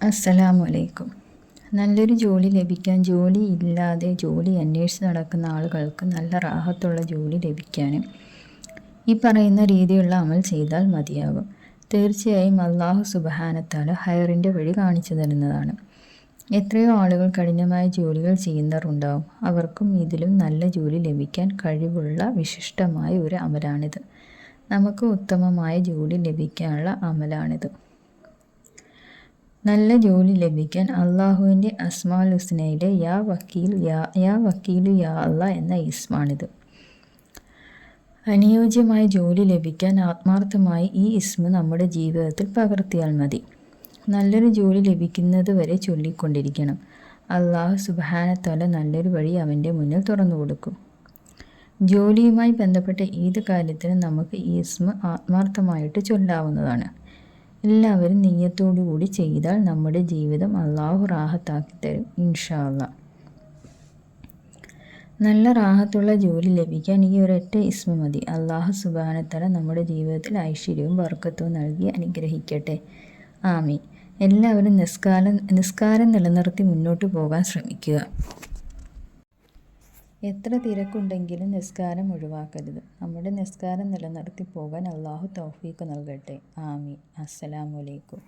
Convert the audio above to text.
അസ്സലാമലൈക്കും. നല്ലൊരു ജോലി ലഭിക്കാൻ, ജോലി ഇല്ലാതെ ജോലി അന്വേഷിച്ച് നടക്കുന്ന ആളുകൾക്ക് നല്ല റാഹത്തുള്ള ജോലി ലഭിക്കാൻ ഈ പറയുന്ന രീതിയുള്ള അമൽ ചെയ്താൽ മതിയാകും. തീർച്ചയായും അള്ളാഹു സുബ്ഹാനഹു ഹൈറിൻ്റെ വഴി കാണിച്ചു തരുന്നതാണ്. എത്രയോ ആളുകൾ കഠിനമായ ജോലികൾ ചെയ്യുന്നവരുണ്ടാവും. അവർക്കും ഇതിലും നല്ല ജോലി ലഭിക്കാൻ കഴിവുള്ള വിശിഷ്ടമായ ഒരു അമലാണിത്. നമുക്ക് ഉത്തമമായ ജോലി ലഭിക്കാനുള്ള അമലാണിത്. നല്ല ജോലി ലഭിക്കാൻ അള്ളാഹുവിൻ്റെ അസ്മാഉൽ ഹുസ്നയിലെ യാ വക്കീലു യാ അല്ലാ എന്ന ഇസ്മാണിത്. അനുയോജ്യമായ ജോലി ലഭിക്കാൻ ആത്മാർത്ഥമായി ഈ ഇസ്മ നമ്മുടെ ജീവിതത്തിൽ പകർത്തിയാൽ മതി. നല്ലൊരു ജോലി ലഭിക്കുന്നത് വരെ ചൊല്ലിക്കൊണ്ടിരിക്കണം. അള്ളാഹു സുബ്ഹാനഹു നല്ലൊരു വഴി അവൻ്റെ മുന്നിൽ തുറന്നു കൊടുക്കും. ജോലിയുമായി ബന്ധപ്പെട്ട ഏത് കാര്യത്തിനും നമുക്ക് ഈ ഇസ്മ ആത്മാർത്ഥമായിട്ട് ചൊല്ലാവുന്നതാണ്. എല്ലാവരും നിയ്യത്തോടുകൂടി ചെയ്താൽ നമ്മുടെ ജീവിതം അള്ളാഹു റാഹത്താക്കി തരും ഇൻഷാ അല്ലാ. നല്ല റാഹത്തുള്ള ജോലി ലഭിക്കാൻ ഈ ഒരൊറ്റ ഇസ്മ മതി. അള്ളാഹു സുബ്ഹാനഹു നമ്മുടെ ജീവിതത്തിൽ ഐശ്വര്യവും ബർക്കത്തും നൽകി അനുഗ്രഹിക്കട്ടെ. ആമീൻ. എല്ലാവരും നിസ്കാരം നിലനിർത്തി മുന്നോട്ട് പോകാൻ ശ്രമിക്കുക. എത്ര തിരക്കുണ്ടെങ്കിലും നിസ്കാരം ഒഴിവാക്കരുത്. നമ്മുടെ നിസ്കാരം നിലനിർത്തി പോകാൻ അള്ളാഹു തൗഫീഖ് നൽകട്ടെ. ആമീൻ. അസ്സലാമു അലൈക്കും.